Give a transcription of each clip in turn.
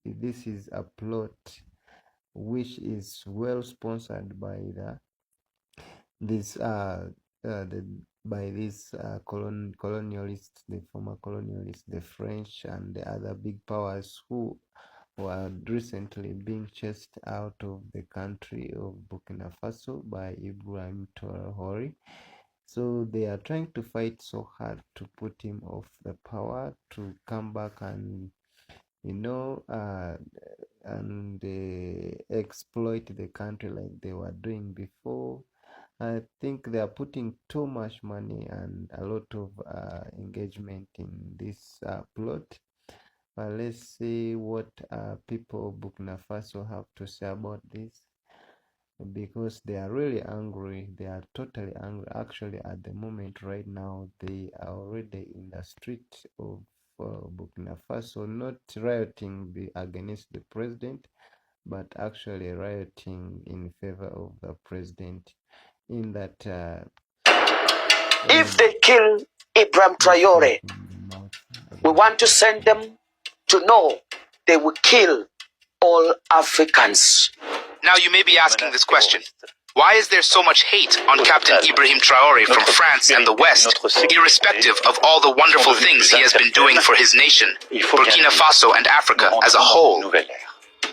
this is a plot which is well sponsored by these colonialists, the former colonialists, the French and the other big powers who were recently being chased out of the country of Burkina Faso by Ibrahim Traore. So they are trying to fight so hard to put him off the power, to come back and exploit the country like they were doing before. I think they are putting too much money and a lot of engagement in this plot. But let's see what people of Burkina Faso have to say about this, because they are really angry. They are totally angry. Actually, at the moment right now, they are already in the street of Burkina Faso, not rioting against the president, but actually rioting in favor of the president. In that if they kill Ibrahim Traore, we want to send them to know they will kill all Africans. Now you may be asking this question. Why is there so much hate on Captain Ibrahim Traore from France and the West, irrespective of all the wonderful things he has been doing for his nation, Burkina Faso and Africa as a whole?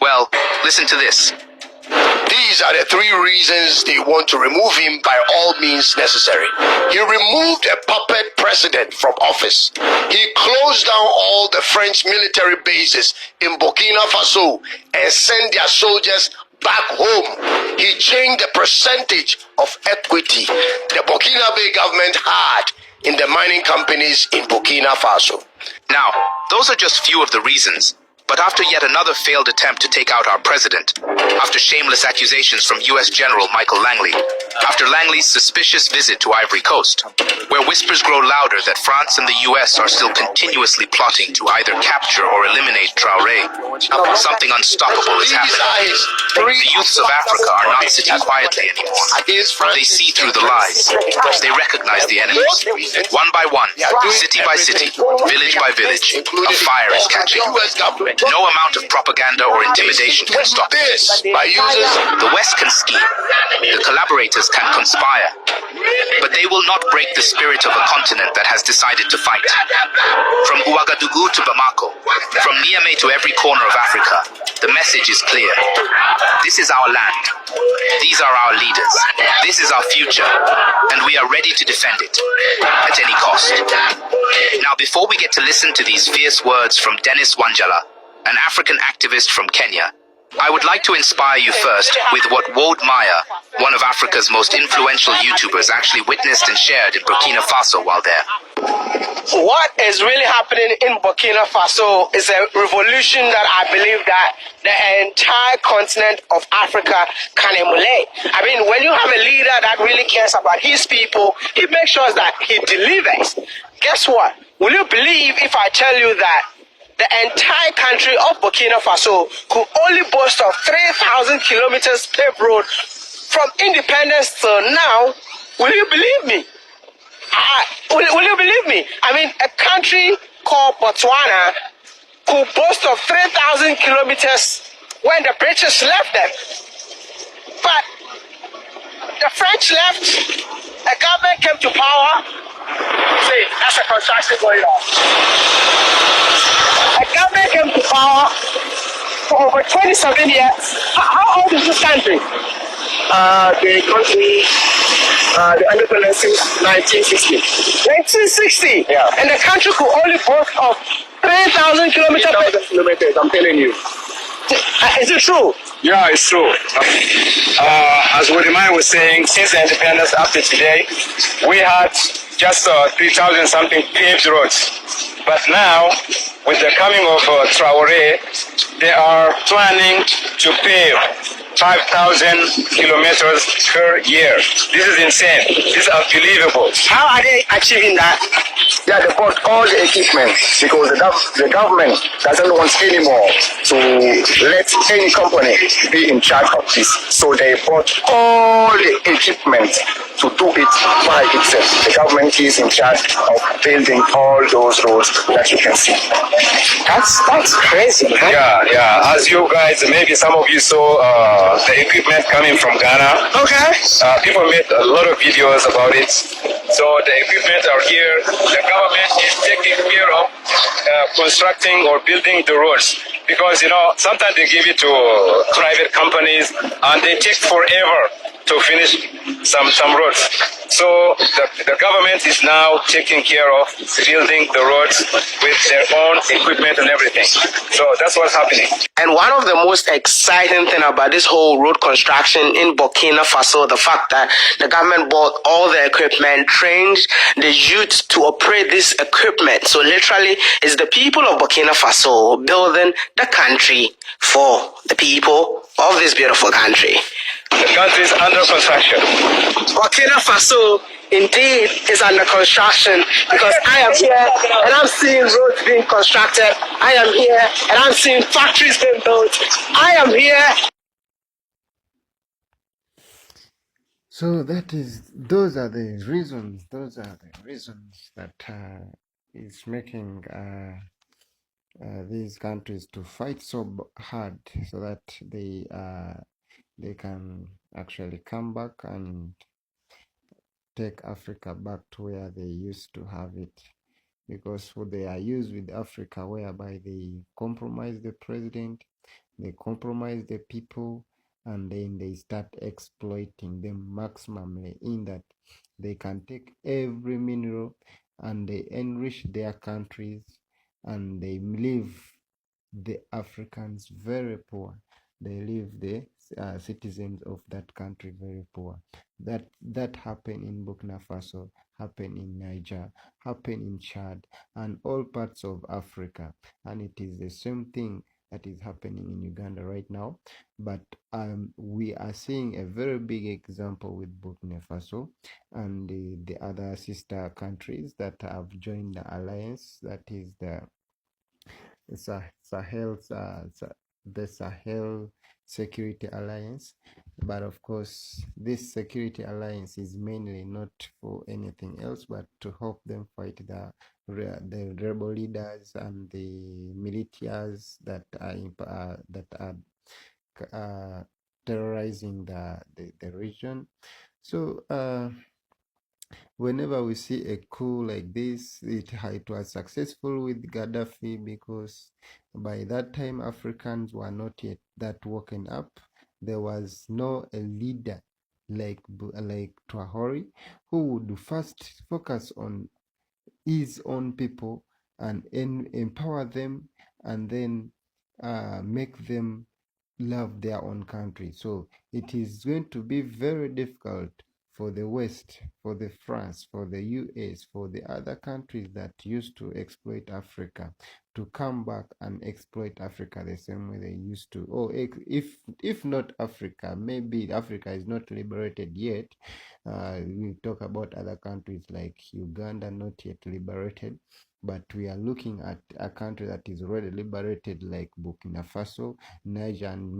Well, listen to this. These are the three reasons they want to remove him by all means necessary. He removed a puppet president from office. He closed down all the French military bases in Burkina Faso and sent their soldiers back home. He changed the percentage of equity the Burkina government had in the mining companies in Burkina Faso. Now, those are just few of the reasons. But after yet another failed attempt to take out our president, after shameless accusations from U.S. General Michael Langley, after Langley's suspicious visit to Ivory Coast, where whispers grow louder that France and the U.S. are still continuously plotting to either capture or eliminate Traore, something unstoppable is happening. The youths of Africa are not sitting quietly anymore. They see through the lies. They recognize the enemies. One by one, city by city, village by village, a fire is catching. No amount of propaganda or intimidation can stop this. The West can scheme. The collaborators can conspire. But they will not break the spirit of a continent that has decided to fight. From Ouagadougou to Bamako, from Niamey to every corner of Africa, the message is clear. This is our land. These are our leaders. This is our future. And we are ready to defend it at any cost. Now, before we get to listen to these fierce words from Dennis Wanjala, an African activist from Kenya, I would like to inspire you first with what Wode Maya, one of Africa's most influential YouTubers, actually witnessed and shared in Burkina Faso while there. What is really happening in Burkina Faso is a revolution that I believe that the entire continent of Africa can emulate. I mean, when you have a leader that really cares about his people, he makes sure that he delivers. Guess what? Will you believe if I tell you that the entire country of Burkina Faso could only boast of 3,000 kilometers paved road from independence till now? Will you believe me? Will you believe me? I mean, a country called Botswana could boast of 3,000 kilometers when the British left them. But the French left, a government came to power. See, that's a construction going on. A government came to power for over 27 years. How old is this country? The country, the independence since 1960. 1960? Yeah. And the country could only boast of 3,000 kilometers. 3,000 kilometers, I'm telling you. Is it true? Yeah, it's true. As Wodemai was saying, since the independence up to today, we had just 3,000 something paved roads. But now, with the coming of Traore, they are planning to pave 5,000 kilometers per year. This is insane. This is unbelievable. How are they achieving that? Yeah, they bought all the equipment because the government doesn't want anymore to let any company be in charge of this. So they bought all the equipment to do it by itself. The government is in charge of building all those roads that you can see. That's crazy, man. Yeah. As you guys, maybe some of you saw the equipment coming from Ghana. Okay. People made a lot of videos about it. So the equipment are here. The government is taking care of constructing or building the roads, because sometimes they give it to private companies and they take forever to finish some roads. So the government is now taking care of building the roads with their own equipment and everything. So that's what's happening. And one of the most exciting thing about this whole road construction in Burkina Faso, the fact that the government bought all the equipment, trained the youth to operate this equipment. So literally, it's the people of Burkina Faso building the country for the people of this beautiful country. The country is under construction. Burkina Faso indeed is under construction, because I am here and I'm seeing roads being constructed. I am here and I'm seeing factories being built. I am here. So those are the reasons that is making these countries to fight so hard, so that they can actually come back and take Africa back to where they used to have it, because they are used with Africa, whereby they compromise the president, they compromise the people, and then they start exploiting them maximally, in that they can take every mineral and they enrich their countries, and they leave the Africans very poor. They leave the citizens of that country very poor. That happened in Burkina Faso, happened in Niger, happened in Chad, and all parts of Africa. And it is the same thing that is happening in Uganda right now. But we are seeing a very big example with Burkina Faso and the other sister countries that have joined the alliance, that is the Sahel Security Alliance. But of course, this security alliance is mainly not for anything else but to help them fight the rebel leaders and the militias that are terrorizing the region. So whenever we see a coup like this, it was successful with Gaddafi, because by that time Africans were not yet that woken up. There was no a leader like Traore, who would first focus on his own people and empower them, and then make them love their own country. So it is going to be very difficult for the West, for the France, for the US, for the other countries that used to exploit Africa, to come back and exploit Africa the same way they used to. Or if not Africa, maybe Africa is not liberated yet. We talk about other countries like Uganda, not yet liberated, but we are looking at a country that is already liberated, like Burkina Faso, Niger, and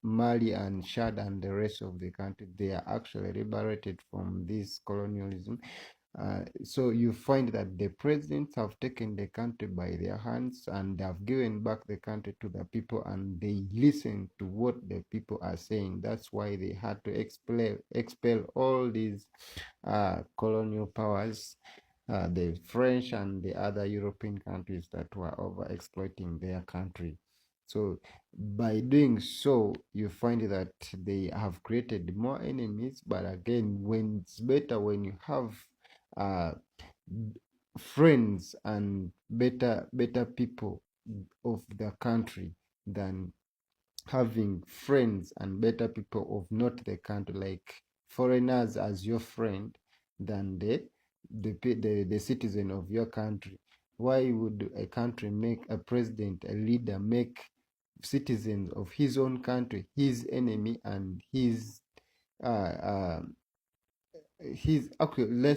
Mali, and Chad, and the rest of the country. They are actually liberated from this colonialism. So you find that the presidents have taken the country by their hands and have given back the country to the people, and they listen to what the people are saying. That's why they had to expel all these colonial powers, the French and the other European countries that were over exploiting their country. So by doing so, you find that they have created more enemies. But again, when it's better when you have friends and better people of the country, than having friends and better people of not the country, like foreigners as your friend, than the citizen of your country. Why would a country make a president, a leader, make citizens of his own country his enemy, and let's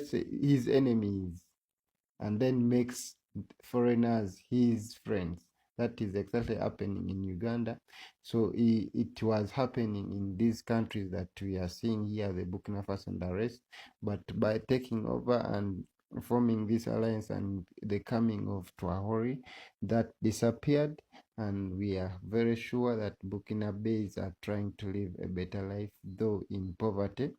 say his enemies, and then makes foreigners his friends? That is exactly happening in Uganda. So it was happening in these countries that we are seeing here, the Burkina Faso and the rest. But by taking over and forming this alliance and the coming of Traore that disappeared, and we are very sure that Burkinabés are trying to live a better life, though in poverty.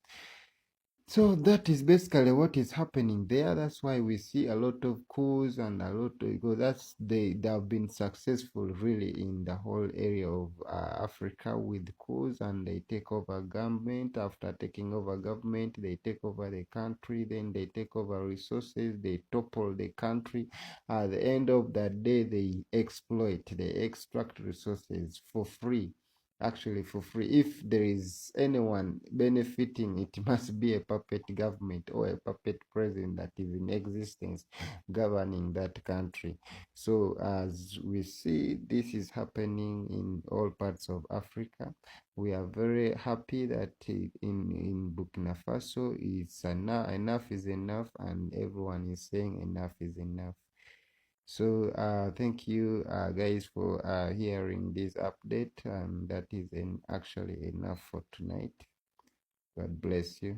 So that is basically what is happening there. That's why we see a lot of coups and a lot of, because they have been successful really in the whole area of Africa with coups, and they take over government. After taking over government, they take over the country, then they take over resources, they topple the country. At the end of the day, they exploit, they extract resources for free. Actually for free. If there is anyone benefiting, it must be a puppet government or a puppet president that is in existence governing that country. So as we see, this is happening in all parts of Africa. We are very happy that in Burkina Faso, it's enough is enough, and everyone is saying enough is enough. So thank you guys for hearing this update, and that is actually enough for tonight. God bless you.